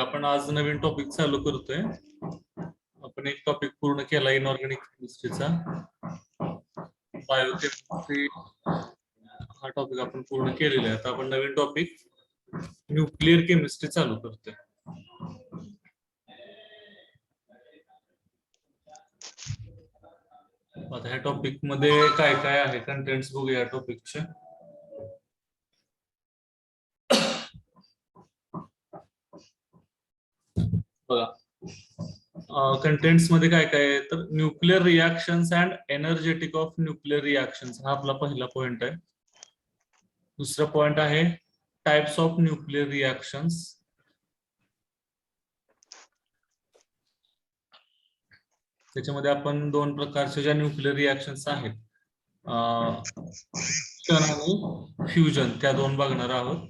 आपण आज नवीन टॉपिक चालू करतोय. आपण एक टॉपिक पूर्ण केला इनऑर्गॅनिक केमिस्ट्रीचा. बायोकेमिस्ट्री हा टॉपिक आपण पूर्ण केलेला आहे. आता आपण नवीन टॉपिक न्यूक्लिअर केमिस्ट्री चालू करतोय. आता ह्या टॉपिक मध्ये काय काय आहे कंटेंट्स बघूया या टॉपिकचे. बघा कंटेंट्स मध्ये काय काय आहे तर nuclear reactions and energetic of nuclear reactions हा आपला पहिला पॉइंट आहे. दुसरा पॉइंट आहे टाइप्स ऑफ न्यूक्लिअर रिएक्शन्स. त्याच्यामध्ये आपण दोन प्रकारच्या ज्या न्यूक्लिअर रिएक्शन्स आहेत फिशन आणि फ्युजन त्या दोन बघणार आहोत.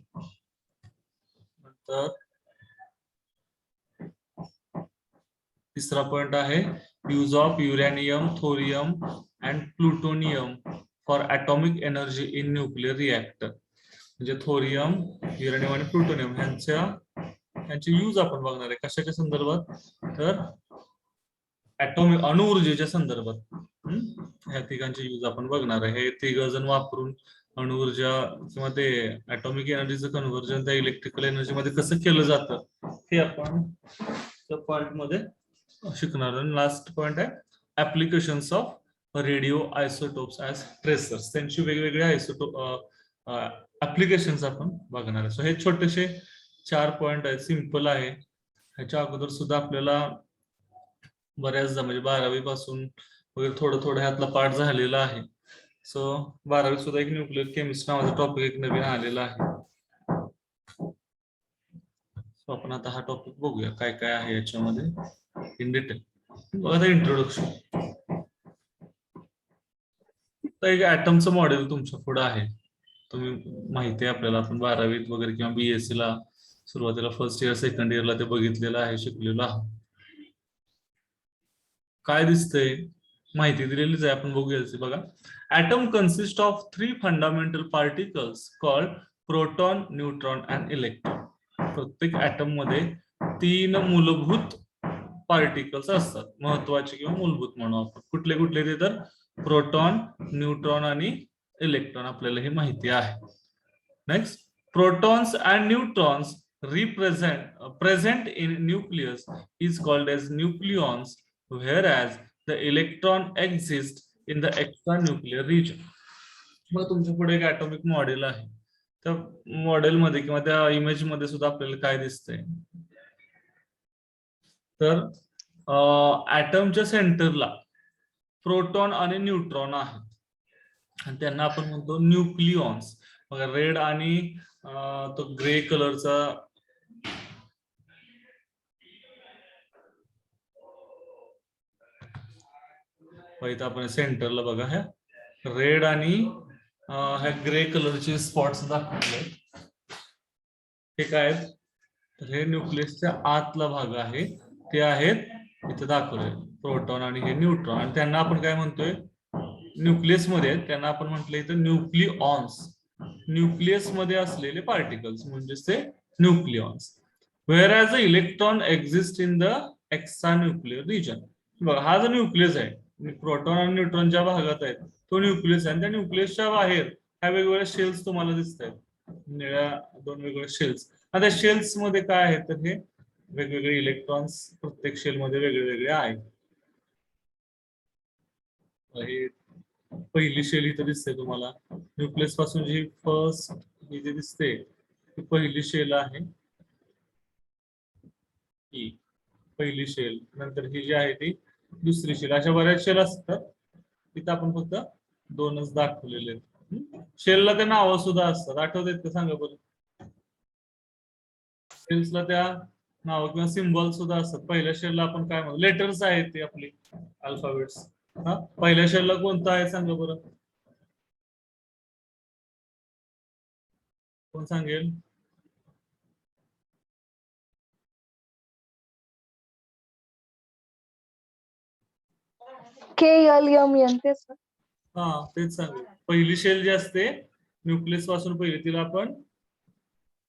नंतर तिसरा पॉइंट आहे use of uranium, thorium and plutonium for atomic energy in nuclear reactor. म्हणजे थोरियम, युरेनियम आणि प्लुटोनियम यांचे यूज आपण बघणार आहे. कशाच्या संदर्भात तर ॲटॉमिक अणुऊर्जेच्या संदर्भात ह्या तिघांचे यूज आपण बघणार आहे. हे तिघ जण वापरून अणुऊर्जा किंवा ते ॲटॉमिक एनर्जीचं कन्व्हर्जन त्या इलेक्ट्रिकल एनर्जी मध्ये कसं केलं जातं हे आपण त्या पॉइंट मध्ये शिकणार. लास्ट पॉइंट आहे applications of radio isotopes as tracers. त्यांची वेगवेगळे आयसोटोप ऍप्लिकेशन्स आपण बघणार आहे. सो हे छोटेसे 4 पॉइंट आहेत. सिंपल आहे. ह्याच्या अगोदर सुद्धा आपल्याला बऱ्याचदा म्हणजे 12वी पासून वगैरे थोडं थोडं ह्यातला पाठ झालेला आहे. सो 12वी सुद्धा एक न्यूक्लिअर केमिस्ट्री नावाचा टॉपिक एक नवीन आलेला आहे. सो आपण आता हा टॉपिक बघूया काय काय आहे याच्यामध्ये इन डिटेल. बघा इंट्रोडक्शन. तर एक ऍटमचं मॉडेल तुमच्या पुढे आहे. तुम्ही माहिती आहे आपल्याला, आपण 12वीत वगैरे किंवा बीएससी ला सुरुवातीला फर्स्ट इयर सेकंड इयरला ते बघितलेलं आहे, शिकलेलं आहे. काय दिसतंय माहिती दिलेलीच आहे, आपण बघूया. बघा atom consist of 3 fundamental particles called proton, neutron and electron. प्रत्येक ऍटम मध्ये 3 मूलभूत पार्टिकल्स असतात, महत्वाचे किंवा मूलभूत म्हणू आपण. कुठले कुठले ते तर प्रोटॉन, न्यूट्रॉन आणि इलेक्ट्रॉन आपल्याला हे माहिती आहे. Next, protons and neutrons present in nucleus is called as nucleons, whereas the electron exists in the extranuclear region. मग तुमच्या पुढे एक ॲटॉमिक मॉडेल आहे. त्या मॉडेल मध्ये किंवा त्या इमेज मध्ये सुद्धा आपल्याला काय दिसतंय तर ॲटमच्या सेंटरला प्रोटॉन आणि न्यूट्रॉन आहेत आणि त्यांना आपण म्हणतो न्यूक्लिऑन्स. बघा रेड आणि तो ग्रे कलरचा इथं आपण सेंटरला बघा ह्या रेड आणि ह्या ग्रे कलरचे स्पॉट्स दाखवले. हे काय आहेत तर हे न्यूक्लियसच्या आतला भाग आहे, ते आहेत इथे दाखवले प्रोटॉन आणि हे न्यूट्रॉन. आणि त्यांना आपण काय म्हणतोय न्यूक्लियस मध्ये त्यांना आपण म्हटलं इथं न्यूक्लिऑन्स. न्यूक्लियस मध्ये असलेले पार्टिकल्स म्हणजेच ते न्यूक्लिऑन्स. whereas the electron exists in the extranuclear region. बघा हा जो न्यूक्लियस आहे, प्रोटॉन आणि न्यूट्रॉन ज्या भागात आहेत तो न्यूक्लियस आहे. त्या न्यूक्लियसच्या बाहेर ह्या वेगवेगळ्या शेल्स तुम्हाला दिसत आहेत, निळ्या 2 वेगवेगळ्या शेल्स. आता शेल्स मध्ये काय आहे तर हे वेगवेगळे इलेक्ट्रॉन्स प्रत्येक शेल मध्ये वेगळे वेगळे आहेत. पहिली शेल इथं दिसते तुम्हाला, न्यूक्लियस पासून जी फर्स्ट ही जी दिसते ती पहिली शेल आहे. ही पहिली शेल. नंतर ही जी आहे ती दुसरी शेल. अशा बऱ्याच शेल असतात, तिथं आपण फक्त 2च दाखवलेले आहेत. शेलला त्या नावं सुद्धा असतात, आठवत का सांगा बरं. शेल्सला त्या नाव किंवा सिम्बॉल सुद्धा असतात. पहिल्या शेलला आपण काय म्हणतो, लेटर्स आहेत ते आपली अल्फाबेट्स. हा पहिल्या शेलला कोणता आहे सांगा बरं, कोण सांगेल. KLMN तेच. हा तेच सांगेल. पहिली शेल जी असते न्यूक्लियस पासून पहिली तिला आपण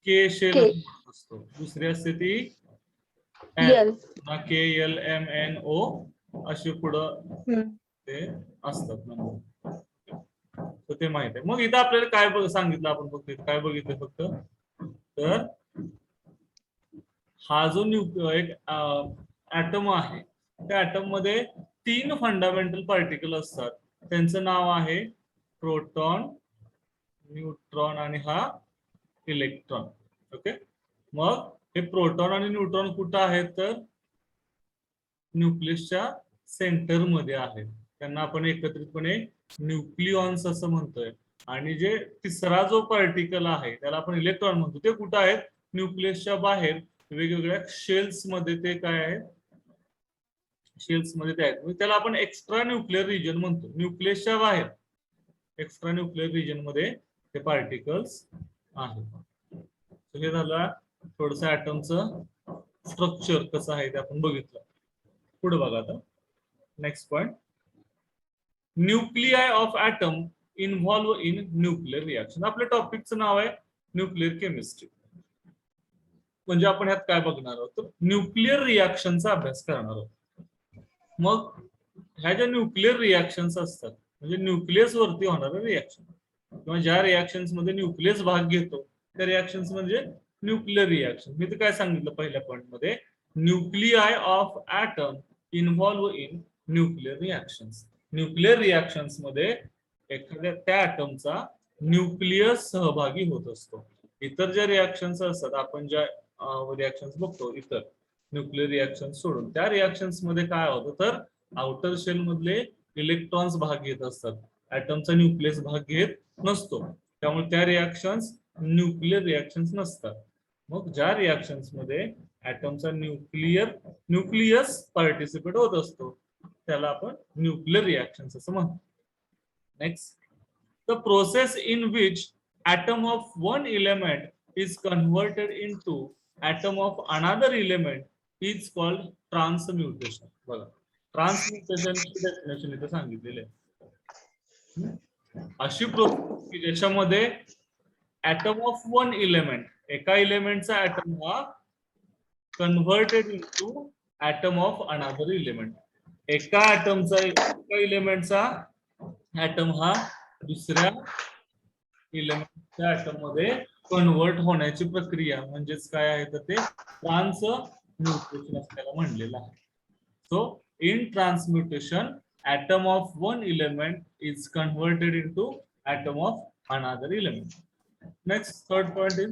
के शेल असतो. दुसरी असते ती यल. KLMNO अशी पुढं ते असतात नंबर. तर ते माहित आहे. मग इथं आपल्याला काय सांगितलं आपण फक्त काय बघितलं फक्त तर हा जो एक ऍटम आहे त्या ऍटम मध्ये 3 फंडामेंटल पार्टिकल असतात. त्यांचं नाव आहे प्रोटॉन, न्यूट्रॉन आणि हा इलेक्ट्रॉन. ओके. मग हे प्रोटॉन आणि न्यूट्रॉन कुठं आहेत तर न्यूक्लियसच्या सेंटर मध्ये आहेत. त्यांना आपण एकत्रितपणे न्यूक्लिऑन्स असं म्हणतोय. आणि जे तिसरा जो पार्टिकल आहे त्याला आपण इलेक्ट्रॉन म्हणतो ते कुठं आहेत न्यूक्लियसच्या बाहेर वेगवेगळ्या शेल्स मध्ये. ते काय आहेत शेल्स मध्ये ते आहेत. त्याला आपण एक्स्ट्रा न्यूक्लिअर रिजन म्हणतो. न्यूक्लियसच्या बाहेर एक्स्ट्रा न्यूक्लिअर रिजन मध्ये ते पार्टिकल्स आहेत. हे झालं थोडस ऍटमचं स्ट्रक्चर कसं आहे ते आपण बघितलं. पुढे बघा आता next point. Nuclei of atom involve in nuclear reaction. आपल्या टॉपिकचं नाव आहे न्यूक्लिअर केमिस्ट्री. म्हणजे आपण ह्यात काय बघणार आहोत तर न्यूक्लिअर रिएक्शनचा अभ्यास करणार आहोत. मग ह्या ज्या न्यूक्लिअर रिएक्शन्स असतात म्हणजे न्यूक्लियस वरती होणारे रिएक्शन किंवा ज्या रिएक्शन्स मध्ये न्यूक्लियस भाग घेतो त्या रिएक्शन्स म्हणजे न्यूक्लिअर रिएक्शन. मी तर काय सांगितलं पहिल्या पॉइंट मध्ये nuclei of atom involve in nuclear reactions. Nuclear reactions मध्ये एखाद्या त्या ऍटमचा न्यूक्लियस सहभागी होत असतो. इतर ज्या रिएक्शन्स असतात आपण ज्या रिएक्शन्स बघतो इतर न्यूक्लिअर रिएक्शन्स सोडून त्या रिएक्शन्स मध्ये काय होतं तर आउटर शेल मधले इलेक्ट्रॉन्स भाग घेत असतात. ऍटमचा न्यूक्लियस भाग घेत नसतो. त्यामुळे त्या रिएक्शन्स न्यूक्लिअर रिएक्शन्स नसतात. मग ज्या रिएक्शन्स मध्ये ऍटमचा न्यूक्लियस पार्टिसिपेट होत असतो त्याला आपण न्यूक्लिअर रिएक्शन्स असं म्हणतो. Next. The process in which atom of one element is converted into atom of another element is called transmutation. बघा ट्रान्सम्युटेशन ची डेफिनेशन इथे सांगितलेली आहे. अशी प्रोसेस की ज्याच्यामध्ये ऍटम ऑफ वन इलेमेंट एका इलेमेंटचा ऍटम हा converted into atom of another element. एका इलेमेंटचा ऍटम हा दुसऱ्या इलेमेंटच्या ऍटम मध्ये कन्वर्ट होण्याची प्रक्रिया म्हणजेच काय आहे तर ते ट्रान्सम्युटेशन असल्याला म्हणलेलं आहे. So in transmutation atom of one element is converted into atom of another element. Next, third point is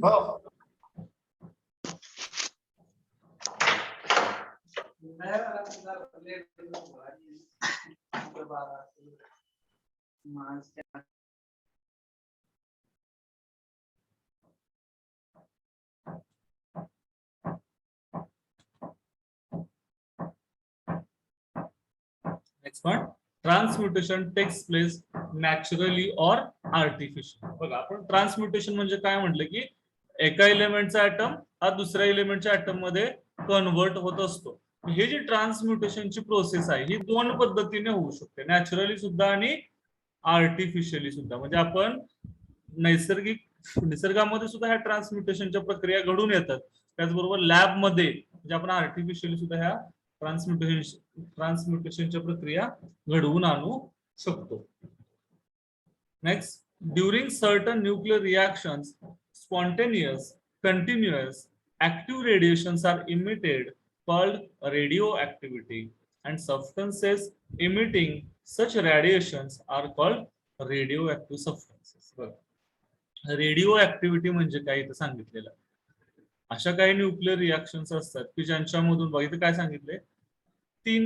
next one. Transmutation takes place naturally or artificially. बघा आपण ट्रान्सम्युटेशन म्हणजे काय म्हटलं की एका एलिमेंटचा ऍटम हा दुसऱ्या एलिमेंटच्या ऍटम मध्ये कन्वर्ट होत असतो. हे जी ट्रान्सम्युटेशनची प्रोसेस आहे ही दोन पद्धतीने होऊ शकते. नॅचरली सुद्धा आणि आर्टिफिशियली सुद्धा. म्हणजे आपण निसर्गामध्ये सुद्धा ह्या ट्रान्सम्युटेशनच्या प्रक्रिया घडून येतात. त्याचबरोबर लॅब मध्ये म्हणजे आपण आर्टिफिशियली सुद्धा ह्या ट्रान्सम्युटेशनच्या प्रक्रिया घडवून आणू शकतो. Next. During certain nuclear reactions spontaneous, continuous, active radiations are emitted called radioactivity and substances emitting such radiations are called radioactive substances. Radio activity म्हणजे काय इथं सांगितलेलं. अशा काही न्यूक्लिअर रिएक्शन्स असतात की ज्यांच्यामधून बघितलं काय सांगितले 3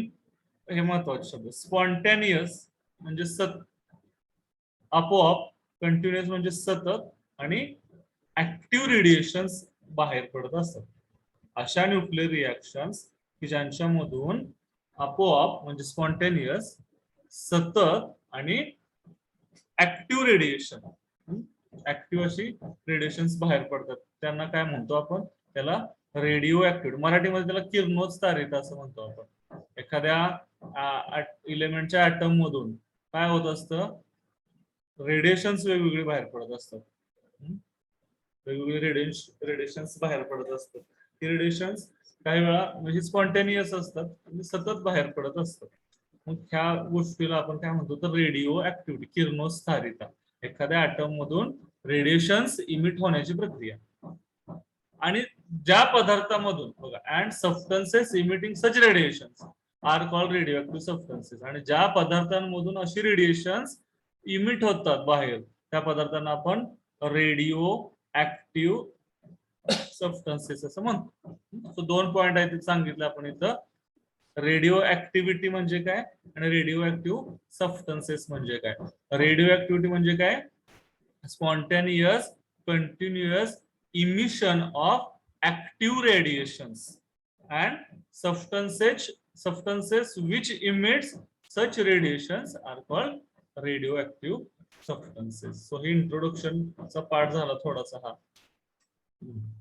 हे महत्वाचे शब्द. स्पॉन्टेनियस म्हणजे आपोआप, कंटिन्युअस म्हणजे सतत आणि ऍक्टिव्ह रेडिएशन्स बाहेर पडत असतात. अशा न्यूक्लिअर रिएक्शन्स की ज्यांच्यामधून आपोआप म्हणजे स्पॉन्टेनियस, सतत आणि ऍक्टिव्ह रेडिएशन ऍक्टिव्ह अशी रेडिएशन्स बाहेर पडतात त्यांना काय म्हणतो आपण त्याला रेडिओ ऍक्टिव्ह. मराठीमध्ये त्याला किरणोत्सारित असं म्हणतो आपण. एखाद्या इलेमेंटच्या ऍटम मधून काय होत असतं रेडिएशन्स वेगवेगळे बाहेर पडत असतात. वेगवेगळे रेडिएशन्स बाहेर पडत असतात. ती रेडिएशन्स काही वेळा म्हणजे स्पॉन्टेनियस असतात आणि सतत बाहेर पडत असतात. मग ह्या गोष्टीला आपण काय म्हणतो तर रेडिओ ऍक्टिव्हिटी, किरणोत्सारिता. एखाद्या ॲटम मधून रेडिएशन्स इमिट होण्याची प्रक्रिया. आणि ज्या पदार्थामधून बघा, and substances emitting such radiations are called radio substances. आणि ज्या पदार्थांमधून अशी रेडिएशन्स इमिट होतात बाहेर, त्या पदार्थांना आपण रेडिओ ऍक्टिव्ह सबस्टन्सेस असं म्हणतो. सो 2 पॉइंट आहेत सांगितलं आपण इथं. रेडिओ ऍक्टिव्हिटी म्हणजे काय आणि रेडिओ ऍक्टिव्ह सबस्टन्सेस म्हणजे काय. रेडिओ ऍक्टिव्हिटी म्हणजे काय, spontaneous continuous emission of active radiations, and substances which emits such radiations are called radioactive substances. So हे इंट्रोडक्शन चा पार्ट झाला थोडासा. हा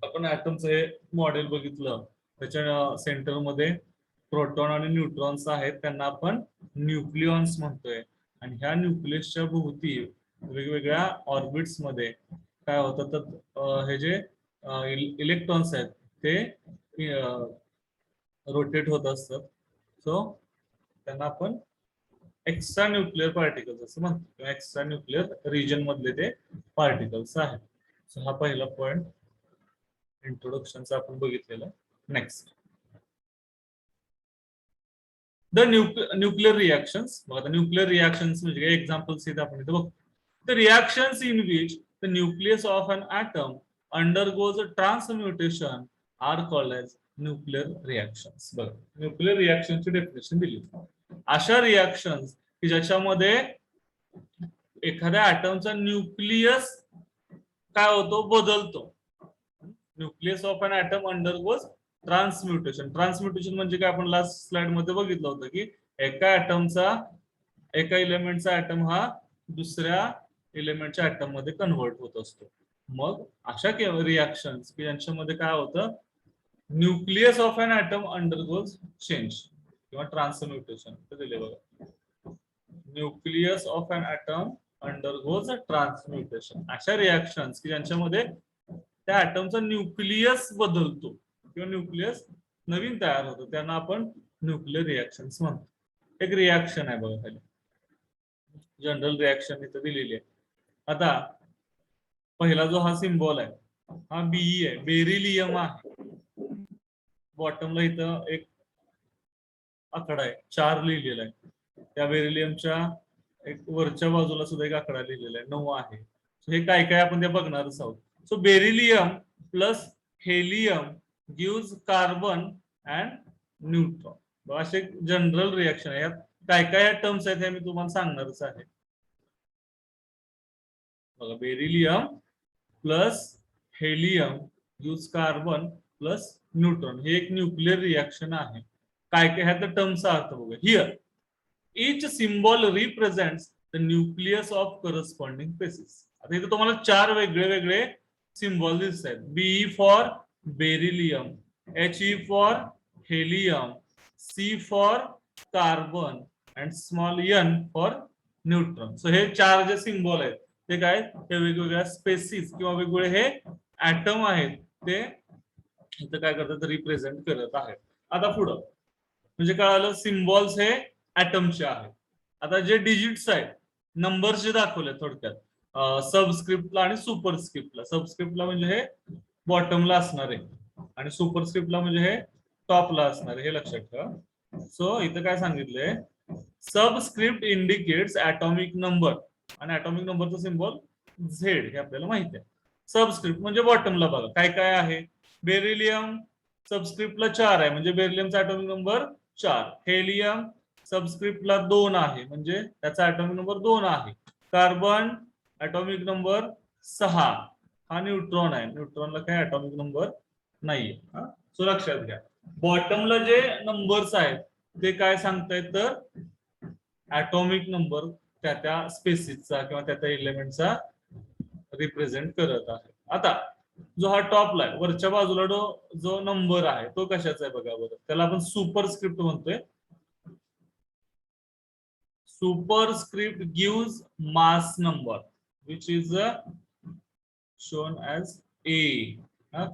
आपण ऍटमचं हे मॉडेल बघितलं, त्याच्या सेंटर मध्ये प्रोटॉन आणि न्यूट्रॉन्स आहेत, त्यांना आपण न्यूक्लियॉन्स म्हणतोय. आणि ह्या न्यूक्लियसच्या भोवती वेगवेगळ्या ऑर्बिट्स मध्ये काय होतं तर हे जे इलेक्ट्रॉन्स आहेत ते रोटेट होत असतात. सो त्यांना आपण एक्स्ट्रा न्यूक्लिअर पार्टिकल्स असं म्हणतो. एक्स्ट्रा न्यूक्लिअर रिजन मधले ते पार्टिकल्स आहेत. सो हा पहिला पॉइंट इंट्रोडक्शनचा आपण बघितलेला. Next, the nuclear reactions. बघा, न्यूक्लिअर रिएक्शन्स म्हणजे एक्झाम्पल्स इथे आपण इथे बघतो. The reactions in which the nucleus of an atom undergoes a transmutation are called as nuclear reactions. बघा, न्यूक्लिअर रिएक्शनची डेफिनेशन दिली. अशा रिएक्शन्स की ज्याच्यामध्ये एखाद्या ॲटमचा न्यूक्लियस काय होतो, बदलतो. Nucleus of an atom undergoes transmutation. Transmutation म्हणजे काय, आपण लास्ट स्लाइड मध्ये बघितलं होतं की एका ॲटमचा, एका इलेमेंटचा ॲटम हा दुसऱ्या इलेमेंटच्या ॲटम मध्ये कन्व्हर्ट होत असतो. मग अशा रिएक्शन्स की ज्यांच्यामध्ये काय होतं, nucleus of an atom undergoes change किंवा ट्रान्सम्युटेशन. दिले बघा, nucleus of an atom undergoes transmutation. अशा रिएक्शन्स की ज्यांच्यामध्ये त्या ॲटमचा न्यूक्लियस बदलतो किंवा न्यूक्लियस नवीन तयार होतो, त्यांना आपण न्यूक्लिअर रिएक्शन्स म्हणतो. एक रिएक्शन आहे बघा खाली, जनरल रिएक्शन इथं दिलेली आहे. आता पहिला जो हा सिम्बॉल आहे हा बीई आहे, बेरिलियम आहे. बॉटमला इथं एक आकडा आहे 4 लिहिलेला आहे. त्या बेरिलियमच्या एक वरच्या बाजूला सुद्धा एक आकडा लिहिलेला आहे 9 आहे. हे काय काय आपण ते बघणारच आहोत. So beryllium plus helium gives carbon and neutron. असे जनरल रिएक्शन आहे. यात काय काय टर्म्स आहेत हे मी तुम्हाला सांगणारच आहे. बघा, beryllium plus helium gives carbon plus neutron. हे एक न्यूक्लिअर रिएक्शन आहे. काय काय ह्याचा टर्मचा अर्थ बघा. Here each symbol represents the nucleus of corresponding species. आता इथे तुम्हाला 4 वेगळे वेगळे सिम्बॉल दिसत आहेत. B for beryllium, H for helium, C for carbon and small N for neutron. So हे 4 जे सिम्बॉल आहेत ते काय, हे वेगवेगळ्या स्पेसिस किंवा वेगवेगळे हे ऍटम आहेत ते इथं काय करतात, रिप्रेझेंट करत आहेत. आता पुढं म्हणजे कळालं, सिम्बॉल्स हे ऍटमचे आहेत. आता जे डिजिट्स आहेत, नंबर्स जे दाखवले थोडक्यात सबस्क्रिप्टला आणि सुपरस्क्रिप्टला. सबस्क्रिप्टला म्हणजे हे बॉटमला असणार आहे आणि सुपरस्क्रिप्टला म्हणजे हे टॉपला असणार आहे, हे लक्षात ठेवा. सो इथं काय सांगितलंय, सबस्क्रिप्ट इंडिकेट्स ऍटॉमिक नंबर आणि ऍटॉमिक नंबरचा सिम्बॉल झेड हे आपल्याला माहिती आहे. सबस्क्रिप्ट म्हणजे बॉटमला बघा काय काय आहे. बेरिलियम सबस्क्रिप्टला 4 आहे म्हणजे बेरिलियमचा ऍटॉमिक नंबर 4. हेलियम सबस्क्रिप्टला 2 आहे म्हणजे त्याचा ऍटॉमिक नंबर 2 आहे. Carbon atomic number 6. हा न्यूट्रॉन आहे, न्यूट्रॉनला काय ऍटॉमिक नंबर नाहीये. सो लक्षात घ्या, बॉटमला जे नंबर्स आहेत ते काय सांगतायत तर ऍटॉमिक नंबर त्या त्या स्पेसिसचा किंवा त्या त्या एलिमेंटचा रिप्रेझेंट करत आहे. आता जो हा टॉपला आहे वरच्या बाजूला जो नंबर आहे तो कशाचा आहे बघा बरं. त्याला आपण सुपरस्क्रिप्ट म्हणतोय. Superscript gives mass number which is shown as A.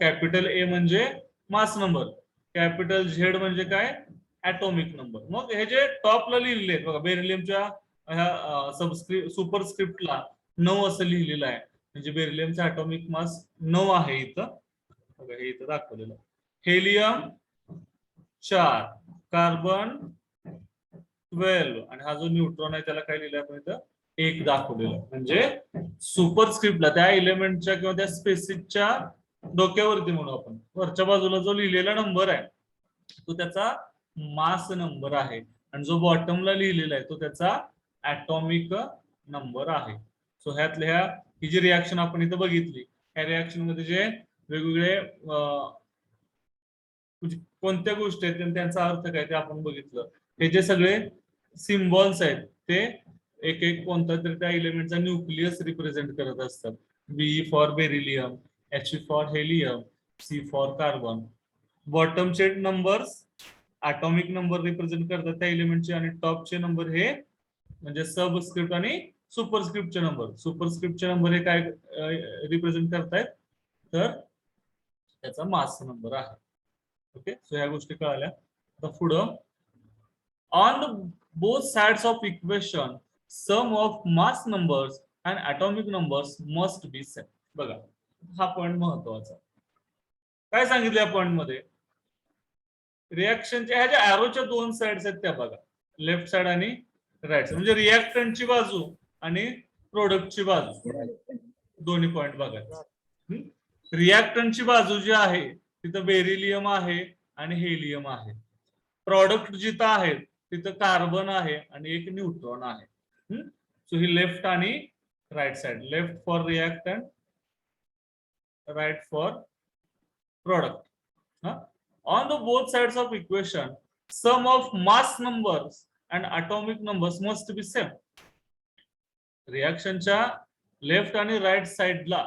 Capital ए म्हणजे मास नंबर कॅपिटल झेड म्हणजे काय, ऍटॉमिक नंबर. मग हे जे टॉपला लिहिलेले आहेत बघा, बेरिलियमच्या ह्या सुपरस्क्रिप्टला 9 असं लिहिलेलं आहे, म्हणजे बेरिलियमचा ऍटॉमिक मास 9 आहे इथं बघा, हे इथं दाखवलेलं. हेलियम 4, कार्बन 12 आणि हा जो न्यूट्रॉन आहे त्याला काय लिहिलं आपण इथं 1 दाखवलेलं. म्हणजे सुपरस्क्रिप्टला त्या एलिमेंटच्या किंवा त्या स्पेसिसच्या डोक्यावरती म्हणू आपण वरच्या बाजूला जो लिहिलेला नंबर आहे तो त्याचा मास नंबर आहे, आणि जो बॉटमला लिहिलेला आहे तो त्याचा ऍटॉमिक नंबर आहे. सो ह्यातल्या ही जी रिॲक्शन आपण इथं बघितली, ह्या रिॲक्शन मध्ये जे वेगवेगळे कोणत्या गोष्टी आहेत आणि त्यांचा अर्थ काय ते आपण बघितलं. हे जे सगळे सिम्बॉल्स आहेत ते एक एक कोणता तरी त्या एलिमेंटचा न्यूक्लियस रिप्रेझेंट करत असतात. B for beryllium, H for helium, C for carbon. बॉटमचे नंबर्स ऍटॉमिक नंबर रिप्रेझेंट करतात त्या एलिमेंटचे, आणि टॉपचे नंबर हे म्हणजे सबस्क्रिप्ट आणि सुपरस्क्रिप्टचे नंबर. सुपरस्क्रिप्टचे नंबर हे काय रिप्रेझेंट करतायत, तर त्याचा मास नंबर आहे. ओके, सो ह्या गोष्टी कळाल्या. आता पुढं, on both sides of equation sum of mass numbers and atomic numbers must be same. बघा, हा पॉइंट महत्वाचा. काय सांगितलं या पॉइंट मध्ये, रिॲक्शनच्या ह्या ज्या ॲरोच्या 2 साइड्स आहेत त्या बघा, लेफ्ट साइड आणि राईट साइड, म्हणजे रिॲक्टंटची बाजू आणि प्रोडक्टची बाजू, दोन्ही पॉइंट बघा. रिॲक्टंटची बाजू जी आहे तिथं बेरिलियम आहे आणि हेलियम आहे. प्रॉडक्ट जिथं आहे तिथं कार्बन आहे आणि एक न्यूट्रॉन आहे. सो ही लेफ्ट आणि right side, left for reactant, right for product. On the both sides of equation sum of mass numbers and atomic numbers must be same. रिॲक्शनच्या लेफ्ट आणि राईट साइडला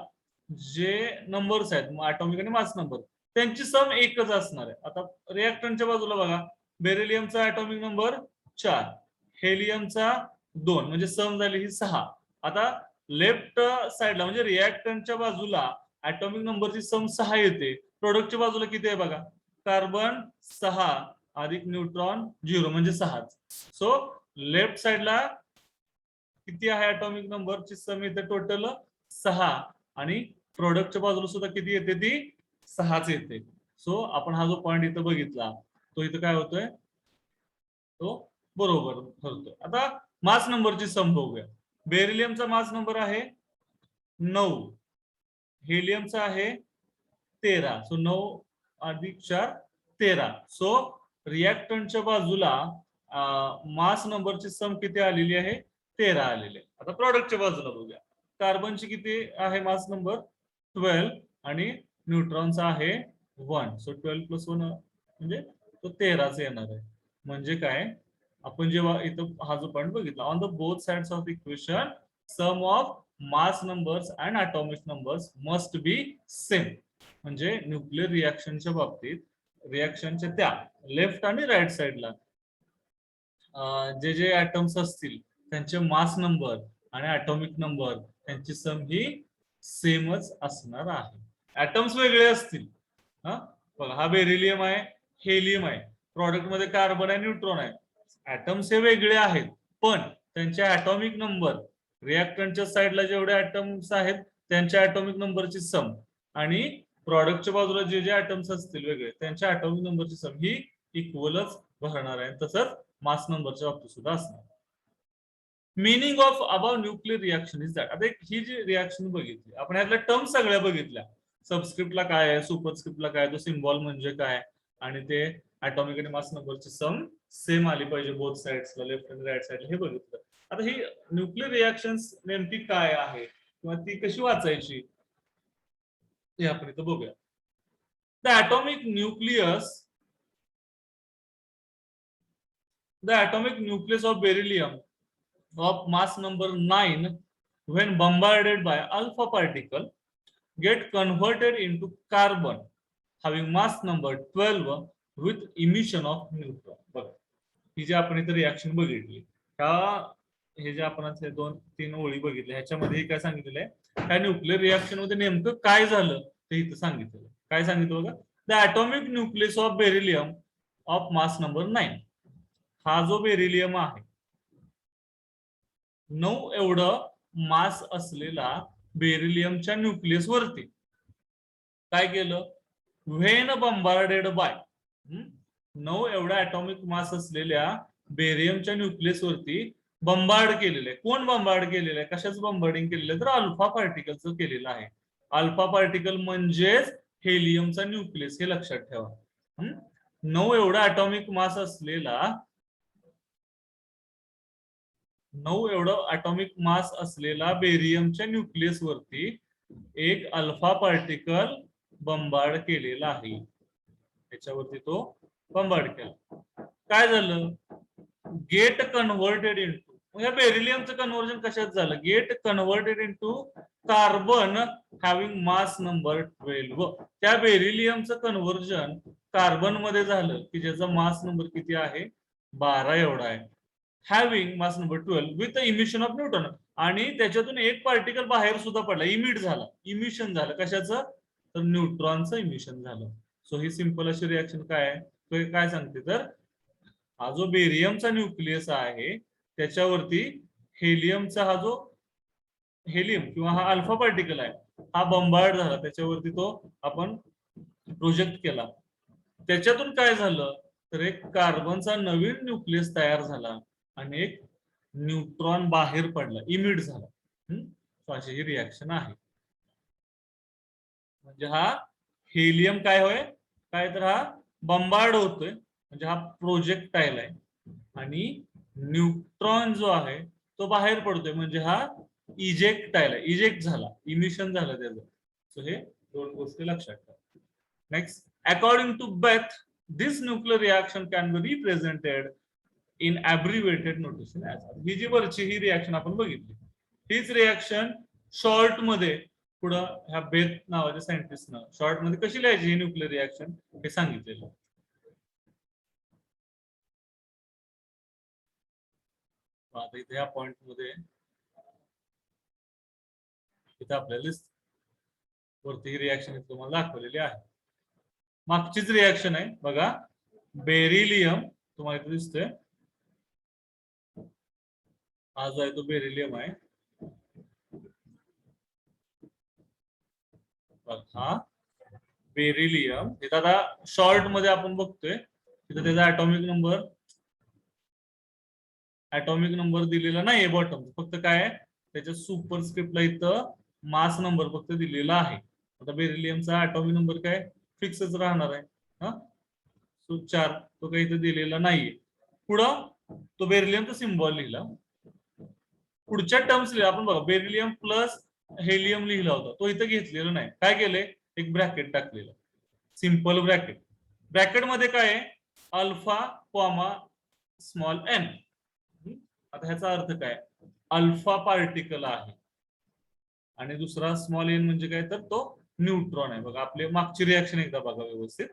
जे नंबर्स आहेत ॲटॉमिक आणि mass number त्यांची सम एकच असणार आहे. आता रिॲक्टंटच्या बाजूला बघा, बेरिलियमचा ॲटॉमिक नंबर 4, हेलियमचा 2, म्हणजे सम झाली ही 6. आता लेफ्ट साइडला म्हणजे रिॲक्टंटच्या बाजूला ॲटॉमिक नंबरची सम 6 येते. प्रोडक्टच्या बाजूला किती आहे बघा, कार्बन 6 अधिक न्यूट्रॉन 0 म्हणजे 6. सो लेफ्ट साइडला किती आहे ॲटॉमिक नंबरची सम येते टोटल 6, आणि प्रोडक्टच्या बाजूला सुद्धा किती येते, ती 6च येते. सो आपण हा जो पॉइंट इथं बघितला तो इथं काय होतोय, तो बरोबर ठरतोय. आता मास नंबरची सम बघूया. बेरिलियमचा मास नंबर आहे 9, हेलियमचा आहे 13. सो 9 अधिक 4 13. सो रिॲक्टंटच्या बाजूला मास नंबरची सम किती आलेली आहे, 13 आलेली आहे. आता प्रॉडक्टच्या बाजूला बघूया. कार्बनची किती आहे मास नंबर 12 आणि न्यूट्रॉनचा आहे 1. सो 12 + 1 म्हणजे तो 13च येणार आहे. म्हणजे काय, आपण जेव्हा इथं हा जो पॉइंट बघितला, on the both sides of equation sum of mass numbers and atomic numbers must be same. म्हणजे न्यूक्लिअर रिॲक्शनच्या बाबतीत रिॲक्शनच्या त्या लेफ्ट आणि राईट साइडला जे जे ॲटम्स असतील त्यांचे मास नंबर आणि ॲटॉमिक नंबर त्यांची सम ही सेमच असणार आहे. ॲटम्स वेगळे असतील. बघा, हा बेरिलियम आहे, हेलियम आहे, प्रॉडक्ट मध्ये कार्बन आहे, न्यूट्रॉन आहे. ॲटम्स हे वेगळे आहेत, पण त्यांचे ॲटॉमिक नंबर रिॲक्टंटच्या साइडला जेवढे ॲटम्स आहेत त्यांच्या ॲटॉमिक नंबरची सम आणि प्रॉडक्टच्या बाजूला जे जे ॲटम्स असतील वेगळे त्यांच्या ॲटॉमिक नंबरची सम ही इक्वलच भरणार आहे. तसंच मास नंबरच्या बाबतीत सुद्धा असणार. Meaning of above nuclear reaction is that. आता ही जी रिॲक्शन बघितली आपण, यातल्या टर्म सगळ्या बघितल्या. सबस्क्रिप्टला काय आहे, सुपरस्क्रिप्टला काय, तो सिम्बॉल म्हणजे काय, आणि ते ॲटॉमिक आणि मास नंबरची सम सेम आली पाहिजे बोथ साइड्सला, लेफ्ट आणि राईट साइडला, हे बघितलं. आता ही न्यूक्लिअर रिॲक्शन नेमकी काय आहे किंवा ती कशी वाचायची हे आपण इथं बघूया. The atomic nucleus of beryllium of mass number 9 when bombarded by alpha particle get converted into carbon having mass number 12 with emission of neutron. बघा, ही जी आपण इथे रिॲक्शन बघितली, हे जे आपण 2-3 ओळी बघितल्या ह्याच्यामध्ये काय सांगितलेलं आहे, त्या न्यूक्लिअर रिॲक्शन मध्ये नेमकं काय झालं ते इथं सांगितलेलं. काय सांगितलं बघा, the atomic nucleus of beryllium of mass number 9. हा जो बेरिलियम आहे 9 एवढं मास असलेला बेरिलियमच्या न्यूक्लियस वरती काय केलं, व्हेन बंबार्डेड बाय 9 एवढा ॲटॉमिक मास असलेल्या बेरियमच्या न्यूक्लियस वरती बंबार्ड केलेलं आहे. कोण बंबार्ड केलेलं आहे, कशाच बंबार्डिंग केलेलं आहे, तर अल्फा पार्टिकलचं केलेलं आहे. अल्फा पार्टिकल म्हणजेच हेलियमचा न्यूक्लियस, हे लक्षात ठेवा. 9 एवढा ॲटॉमिक मास असलेला 9 एवढं ॲटॉमिक मास असलेला बेरियमच्या न्यूक्लियस वरती एक अल्फा पार्टिकल बंबार्ड केलेला आहे. त्याच्यावरती तो बंबार्ड केला. काय झालं, गेट कन्व्हर्टेड इनटू, या बेरिलियमचं कन्व्हर्जन कशात झालं, get converted into carbon having mass number 12. त्या बेरिलियमचं कन्व्हर्जन कार्बन मध्ये झालं की ज्याचा मास नंबर किती आहे, 12 एवढा आहे. Having mass number 12 with emission of neutron, आणि त्याच्यातून एक पार्टिकल बाहेर सुद्धा पडला, इमिट झाला, इमिशन झालं कशाचं, तर न्यूट्रॉनचं इमिशन झालं. सो ही सिंपल अशी रिएक्शन काय आहे, तो काय सांगते, तर हा जो बेरियमचा न्यूक्लियस आहे त्याच्यावरती हेलियमचा हा जो हेलियम किंवा हा अल्फा पार्टिकल आहे हा बंबार्ड झाला, त्याच्यावरती तो आपण प्रोजेक्ट केला. त्याच्यातून काय झालं, तर एक कार्बनचा नवीन न्यूक्लियस तयार झाला आणि एक न्यूट्रॉन बाहेर पडला, इमिट झाला. अशी ही रिएक्शन आहे. म्हणजे हा हेलियम काय होय, काय तर हा बंबार्ड होतोय, म्हणजे हा प्रोजेक्टाईल आहे, आणि न्यूट्रॉन जो आहे तो बाहेर पडतोय, म्हणजे हा इजेक्टाईल आहे, इजेक्ट झाला, इमिशन झालं त्याचं. सो हे दोन गोष्टी लक्षात ठेवा. Next, according to Bethe this nuclear reaction can be represented in abbreviated notation as. ही जी वरची ही रिएक्शन आपण बघितली, हीच रिएक्शन शॉर्ट मध्ये पुढं ह्या बेथ नावाच्या सायंटिस्टनं शॉर्ट मध्ये कशी लिहायची ही न्यूक्लियर रिएक्शन हे सांगितलेलं. आता इथे या पॉइंट मध्ये इथे आपल्याला वरती रिएक्शन तुम्हाला दाखवलेली आहे. मागचीच रिएक्शन आहे बघा, बेरिलियम तुम्हाला इथे दिसतोय, हा जो आहे तो बेरिलियम आहे, हा बेरिलियम. इथं आता शॉर्ट मध्ये आपण बघतोय तिथं त्याचा ॲटॉमिक नंबर दिलेला नाहीये बॉटम, फक्त काय आहे त्याच्या सुपरस्क्रिप्टला इथं मास नंबर फक्त दिलेला आहे. आता बेरिलियमचा ॲटॉमिक नंबर काय फिक्सच राहणार आहे, हा सो 4, तो काही इथं दिलेला नाहीये. पुढं तो बेरिलियमचा सिम्बॉल लिहिला, पुढच्या टर्म्स लिहिला आपण बघा, बेरिलियम प्लस हेलियम लिहिला होता, तो इथं घेतलेला नाही. काय केलंय, एक ब्रॅकेट टाकलेलं, सिंपल ब्रॅकेट. ब्रॅकेट मध्ये काय आहे, अल्फा कॉमा स्मॉल एन. आता ह्याचा अर्थ काय, अल्फा पार्टिकल आहे आणि दुसरा स्मॉल एन म्हणजे काय, तर तो न्यूट्रॉन आहे. बघा आपले मागची रिएक्शन एकदा बघा व्यवस्थित.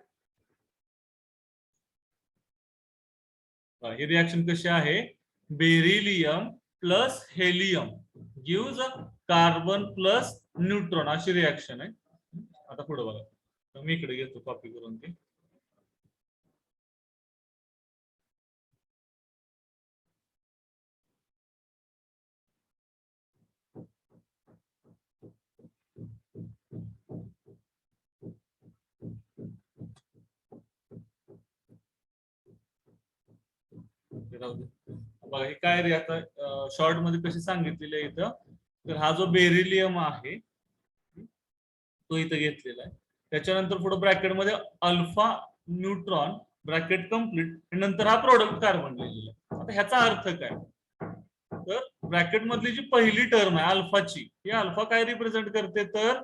ही रिएक्शन कशी आहे, beryllium plus helium gives carbon plus neutron, अशी रिएक्शन आहे. आता पुढे बघा, मी इकडे घेतो कॉपी करून ती. बघा हे काय रे, आता शॉर्ट मध्ये कशी सांगितलेली आहे इथं, तर हा जो बेरिलियम आहे तो इथं घेतलेला आहे, त्याच्यानंतर पुढे ब्रॅकेट मध्ये अल्फा न्यूट्रॉन ब्रॅकेट कम्प्लीट, नंतर हा प्रोडक्ट कार्बन लिहिलेला आहे. आता ह्याचा अर्थ काय, तर ब्रॅकेट मधली जी पहिली टर्म आहे अल्फाची, ही अल्फा काय रिप्रेझेंट करते, तर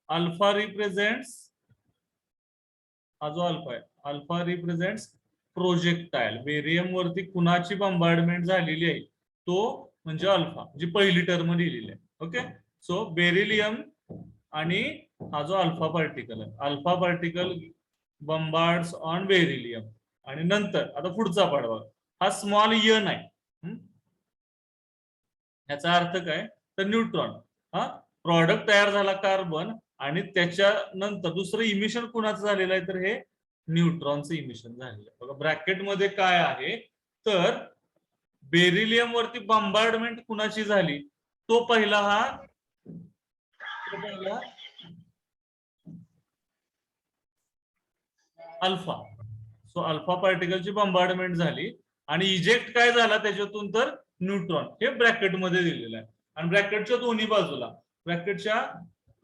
अल्फा रिप्रेझेंट्स, हा जो अल्फा आहे, अल्फा रिप्रेझेंट्स प्रोजेक्टाईल. बेरियम वरती कुणाची बंबार्डमेंट झालेली आहे तो म्हणजे अल्फा, जी पहिली टर्म लिहिलेली आहे. ओके, सो बेरिलियम आणि हा जो अल्फा पार्टिकल आहे, alpha particle bombards on beryllium, आणि नंतर आता पुढचा पार्ट बघा, हा स्मॉल एन आहे. ह्याचा अर्थ काय, तर न्यूट्रॉन. हा प्रॉडक्ट तयार झाला कार्बन, आणि त्याच्यानंतर दुसरं इमिशन कुणाचं झालेलं आहे, तर हे न्यूट्रॉनचं इमिशन झालेलं आहे. बघा ब्रॅकेट मध्ये काय आहे, तर बेरिलियम वरती बंबार्डमेंट कुणाची झाली, तो पहिला अल्फा. सो अल्फा पार्टिकलची बंबार्डमेंट झाली आणि इजेक्ट काय झाला त्याच्यातून, तर न्यूट्रॉन. हे ब्रॅकेट मध्ये दिलेलं आहे. आणि ब्रॅकेटच्या दोन्ही बाजूला, ब्रॅकेटच्या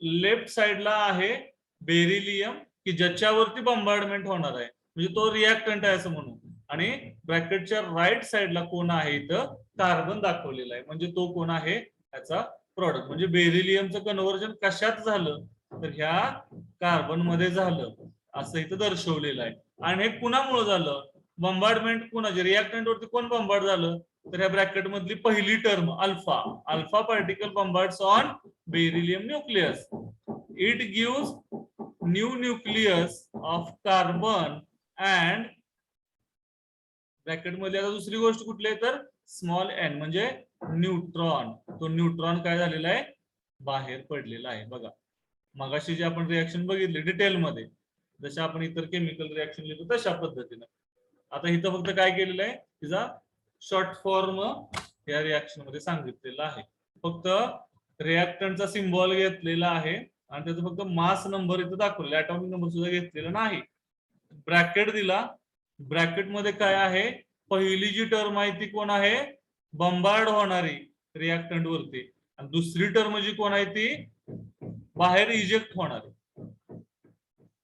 लेफ्ट साइडला आहे बेरिलियम, की ज्याच्यावरती बंबार्डमेंट होणार आहे, म्हणजे तो रिॲक्टंट आहे असं म्हणू. आणि ब्रॅकेटच्या राईट साइडला कोण आहे, इथं कार्बन दाखवलेला आहे, म्हणजे तो कोण आहे, त्याचा प्रॉडक्ट. म्हणजे बेरिलियमचं कन्व्हर्जन कशात झालं, तर ह्या कार्बन मध्ये झालं, असं इथं दर्शवलेलं आहे. आणि हे कुणामुळे झालं, बंबार्डमेंट कुणाचे, रिॲक्टंट वरती कोण बंबार्ड झालं, तर ह्या ब्रॅकेट मधली पहिली term alpha. Alpha particle bombards on beryllium nucleus. It gives new nucleus of carbon and bracket मध्ये आता दुसरी गोष्ट कुठली आहे, तर स्मॉल एन म्हणजे न्यूट्रॉन. तो न्यूट्रॉन काय झालेला आहे, बाहेर पडलेला आहे. बघा मगाशी जे आपण रिॲक्शन बघितली डिटेलमध्ये, जसे आपण इतर केमिकल रिॲक्शन लिहितो तशा पद्धतीने, आता इथं फक्त काय केलेलं आहे, तिचा शॉर्ट फॉर्म या रिॲक्शन मध्ये सांगितलेला आहे. फक्त रिॲक्टंटचा सिम्बॉल घेतलेला आहे आणि त्याचा फक्त मास नंबर इथं दाखवलेला, ॲटॉमिक नंबर सुद्धा घेतलेला नाही. ब्रॅकेट दिला, ब्रॅकेट मध्ये काय आहे, पहिली जी टर्म आहे ती कोण आहे, बंबार्ड होणारी रिॲक्टंट वरती, आणि दुसरी टर्म जी कोण आहे ती बाहेर इजेक्ट होणारी.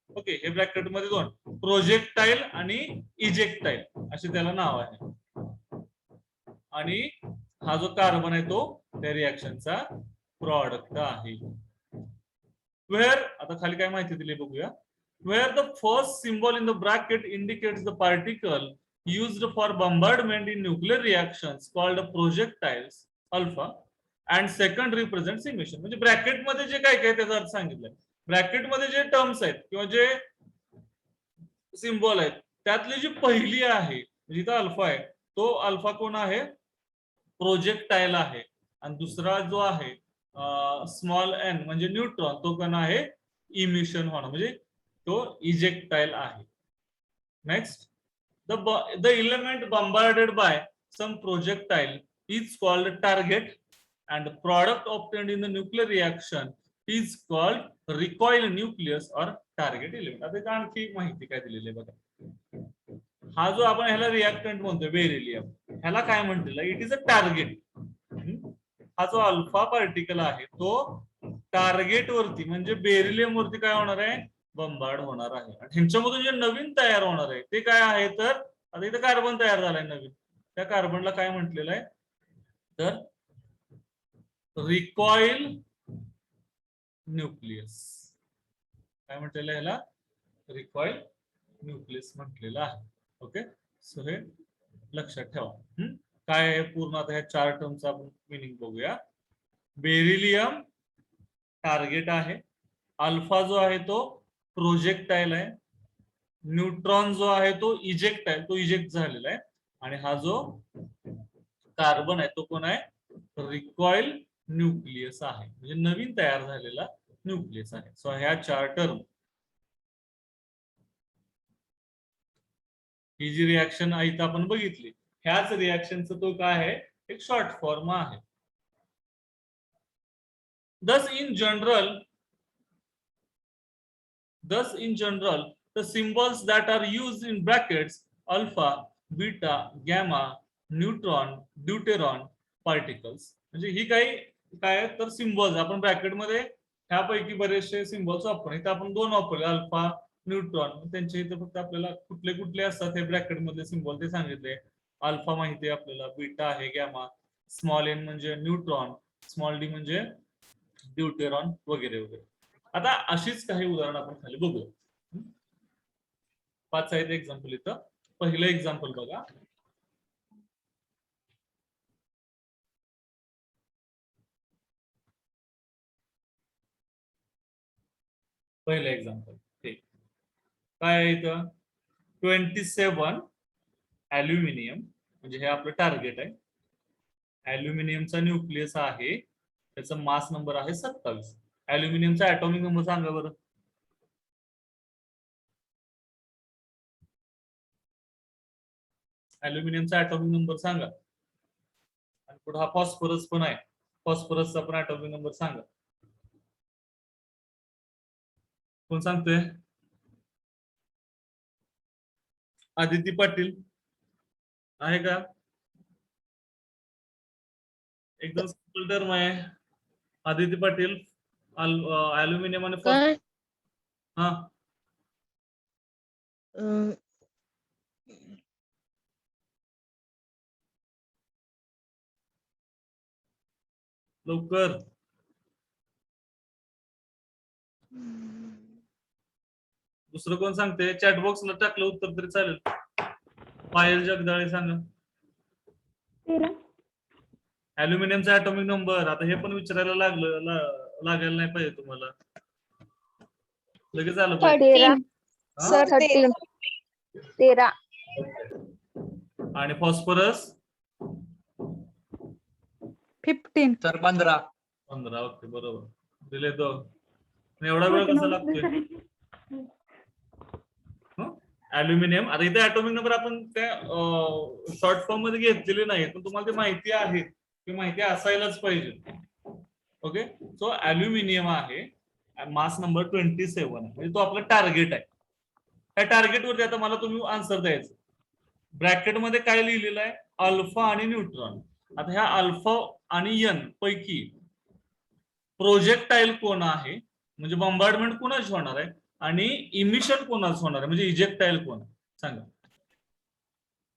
ओके, हे ब्रॅकेट मध्ये दोन, प्रोजेक्टाईल आणि इजेक्टाईल असे त्याला नाव आहे. आणि हा जो कार्बन आहे तो त्या रिॲक्शनचा प्रॉडक्ट आहे. वेअर, आता खाली काय माहिती दिली बघूया. Where the first symbol in the bracket indicates the particle used for bombardment in nuclear reactions called projectiles alpha and second represents emission. म्हणजे ब्रॅकेट मध्ये जे काय काय त्याचा अर्थ सांगितलाय, ब्रॅकेट मध्ये जे टर्म्स आहेत किंवा जे सिम्बॉल आहेत त्यातली जी पहिली आहे जिथं अल्फा आहे, तो अल्फा कोण आहे, प्रोजेक्टाईल आहे. आणि दुसरा जो आहे स्मॉल एन म्हणजे न्यूट्रॉन, तो कोण आहे, इमिशन होणार म्हणजे तो इजेक्टाईल आहे. Next, the element bombarded by some projectile is called target and the product obtained in the nuclear reaction is called recoil nucleus or target element. आता आणखी माहिती काय दिलेली आहे बघा. हा जो आपण ह्याला रिॲक्टंट म्हणतोय बेरिलियम, ह्याला काय म्हटलेलं, इट इज अ टार्गेट. हा जो अल्फा पार्टिकल आहे तो टार्गेट वरती म्हणजे बेरिलियम वरती काय होणार आहे, बंबार्ड होणार आहे. आणि ह्यांच्यामधून जे नवीन तयार होणार आहे ते काय आहे, तर आता इथं कार्बन तयार झालाय नवीन, त्या कार्बनला काय म्हटलेलं आहे, तर रिकॉइल न्यूक्लियस. काय म्हटलेलं आहे, ह्याला रिकॉइल न्यूक्लियस म्हटलेलं आहे. ओके, सो हे लक्षात ठेवा. काय आहे पूर्ण, आता ह्या चार टर्मचा आपण मिनिंग बघूया. बेरिलियम टार्गेट आहे, अल्फा जो आहे तो प्रोजेक्टाईल आहे, न्यूट्रॉन जो आहे तो इजेक्ट आहे, तो इजेक्ट झालेला आहे, आणि हा जो कार्बन आहे तो कोण आहे, रिकॉइल न्यूक्लियस आहे, म्हणजे नवीन तयार झालेला न्यूक्लियस आहे. सो ह्या चार टर्म, ही जी रिॲक्शन इथं आपण बघितली, ह्याच रिॲक्शनचा तो काय आहे, एक शॉर्ट फॉर्म आहे. Thus in general, the symbols that are used in brackets alpha, beta, gamma, neutron, deuteron particles. म्हणजे ही काही काय तर सिम्बॉल्स आपण ब्रॅकेट मध्ये ह्यापैकी बरेचसे सिम्बॉल्स वापरतो. इथं आपण दोन वापरले, अल्फा, न्यूट्रॉन. त्यांच्या इथं फक्त आपल्याला कुठले कुठले असतात हे ब्रॅकेट मधले सिम्बॉल ते सांगितले. अल्फा माहिती आहे आपल्याला, बीटा आहे, गॅमा, स्मॉल एन म्हणजे न्यूट्रॉन, स्मॉल डी म्हणजे ड्यूटेरॉन वगैरे वगैरे. आता अशीच काही उदाहरण आपण खाली बघू. 5 आहेत एक्झाम्पल इथं. पहिलं एक्झाम्पल बघा. पहिलं एक्झाम्पल काय आहे इथं, 27 ॲल्युमिनियम म्हणजे हे आपलं टार्गेट आहे. ॲल्युमिनियमचा न्यूक्लियस आहे त्याचा मास नंबर आहे 27. अल्युमिनियमचा ऍटॉमिक नंबर सांगा बरं. अल्युमिनियमचा ऍटॉमिक नंबर सांगा. आणि पुढे हा फॉस्फरस पण आहे, फॉस्फरसचा पण ऍटॉमिक नंबर सांगा. कोण सांगतोय? आदिती पाटील आहे का? एकदम सिंपल टर्म आहे. आदिती पाटील, अल्युमिनियम आणि फॉस्फरस. हा लवकर. दुसरं कोण सांगते? चॅट बॉक्सला टाकलं उत्तर तरी चालेल. पायल जगदाळे सांगा. अल्युमिनियमचा ऍटॉमिक नंबर. आता हे पण विचारायला लागायला नाही पाहिजे तुम्हाला, लगेच आलं पाहिजे. 13. आणि फॉस्फरस 15. सर 15. 15. ओके बरोबर दिले तो. एवढा वेळ कसा लागतोय? अल्युमिनियम. आता इथे ऍटॉमिक नंबर आपण त्या शॉर्ट फॉर्म मध्ये घेतलेले नाही, पण तुम्हाला ते माहिती आहे, ती माहिती असायलाच पाहिजे. ओके, सो अल्युमिनियम आहे, मास नंबर 27 म्हणजे तो आपला टार्गेट आहे. त्या टार्गेट वरती आता मला तुम्ही आन्सर द्यायचं. ब्रॅकेट मध्ये काय लिहिलेलं आहे? अल्फा आणि न्यूट्रॉन. आता ह्या अल्फा आणि एन पैकी प्रोजेक्टाईल कोण आहे, म्हणजे बॉम्बार्डमेंट कोणाची होणार आहे, आणि इमिशन कोणाच होणार आहे, म्हणजे इजेक्टाईल कोण आहे सांगा.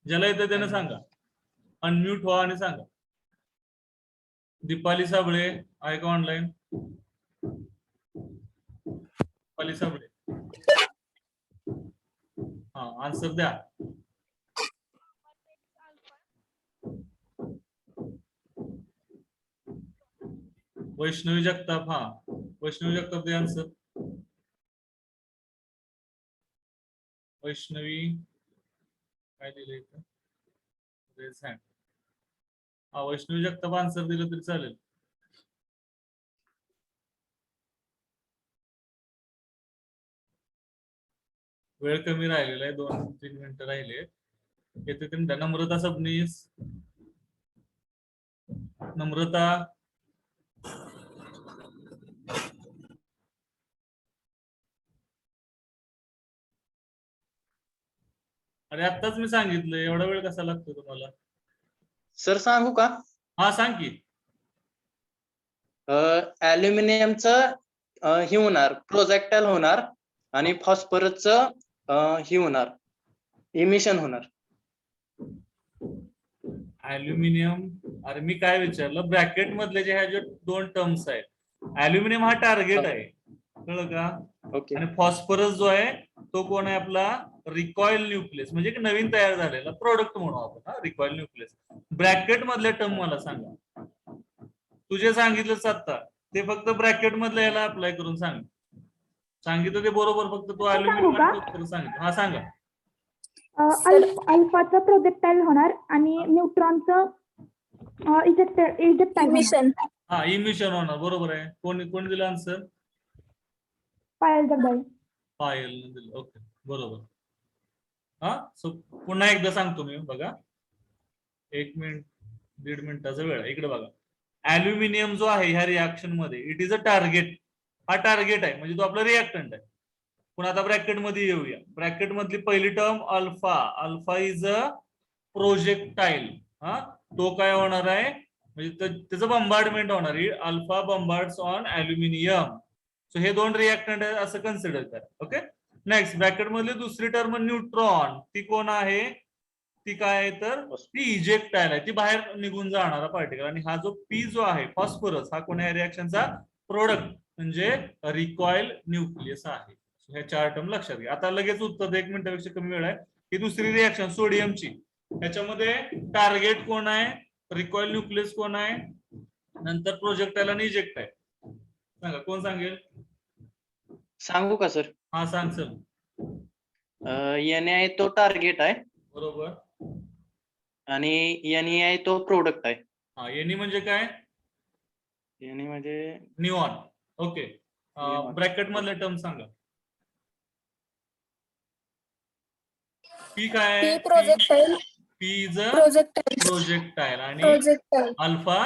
ज्याला येतं त्याने सांगा. अनम्यूट व्हा आणि सांगा. दीपाली साबळे आहे का ऑनलाईन? दीपाली साबळे, हा आन्सर द्या. वैष्णवी जगताप, हा वैष्णवी जगताप दे आन्सर. वैष्णवी काय दिलं इथं? हा वैष्णवी जगताप आन्सर दिलं तरी चालेल. वेळ कमी राहिलेला आहे, 2-3 मिनिटं राहिले. येथे त्यांना नम्रता सबनीस. नम्रता, अरे आत्ताच मी सांगितलं, एवढा वेळ कसा लागतो तुम्हाला? सर सांगू का? हा सांग की. अल्युमिनियमचं हे होणार प्रोजेक्टाईल होणार, आणि फॉस्फरसचं हे होणार इमिशन होणार. अल्युमिनियम, अरे मी काय विचारलं, ब्रॅकेट मधले जे ह्या जे 2 टर्म्स आहेत, अल्युमिनियम हा टार्गेट आहे, कळलं का? ओके. आणि फॉस्फरस जो आहे तो कोण आहे आपला? रिकॉइल न्यूक्लियस, म्हणजे एक नवीन तयार झालेला प्रोडक्ट म्हणू आपण, हा रिकॉइल न्यूक्लियस. ब्रॅकेट मधले टर्म मला सांगा. तुझे सांगितलं आता ते फक्त ब्रॅकेट मधलं याला अप्लाय करून सांगितलं ते बरोबर, फक्त तो अल्युमिनियम सांगितलं. हा सांगा. अल्फाचं प्रोजेक्टाईल होणार आणि न्यूट्रॉनचं इजेक्टाईल. हा इमिशन होणार, बरोबर आहे. कोणी दिलं आन्सर? पायल जगदाळे. पायल दिलं, ओके बरोबर. हा सो पुन्हा एकदा सांगतो मी, बघा 1 मिनिट 1.5 मिनिटाचा वेळ. इकडे बघा, अल्युमिनियम जो आहे ह्या रिएक्शन मध्ये इट इज अ टार्गेट. हा टार्गेट आहे, म्हणजे तो आपला रिएक्टंट आहे. पण आता ब्रॅकेट मध्ये येऊया. ब्रॅकेट मधली पहिली term alpha. Alpha is a projectile. हा तो काय होणार आहे, म्हणजे त्याचं बंबार्डमेंट होणार आहे. Alpha bombards on aluminium. So हे 2 रिएक्टंट आहे असं कन्सिडर करा. ओके, नेक्स्ट ब्रॅकेट मधली दुसरी टर्म न्यूट्रॉन. ती कोण आहे? ती काय आहे तर ती इजेक्टाईल आहे, ती बाहेर निघून जाणारा पार्टिकल. आणि हा जो पी जो आहे फॉस्फरस, हा कोण आहे रिएक्शनचा? प्रोडक्ट, म्हणजे रिकॉइल न्यूक्लियस आहे. ह्या 4 टर्म लक्षात घ्या. आता लगेच उत्तर 1 मिनिटापेक्षा कमी वेळ आहे. ही दुसरी रिएक्शन सोडियमची. ह्याच्यामध्ये टार्गेट कोण आहे? रिकॉइल न्यूक्लियस कोण आहे? नंतर प्रोजेक्टाईल आणि इजेक्टाईल. सांगा कोण सांगेल? सांगू का सर? हा सांग सर. एन आहे तो टार्गेट आहे, बरोबर. आणि एन आहे तो प्रोडक्ट आहे. हा एनी म्हणजे काय? याने म्हणजे न्यूऑन. Okay, Neon. ब्रॅकेट मधले टर्म सांगा. पी काय P आहे? projectile, P is a projectile, projectile आणि projectile, alpha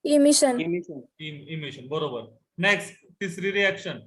emission, emission. Emission. बरोबर. नेक्स्ट तिसरी रिएक्शन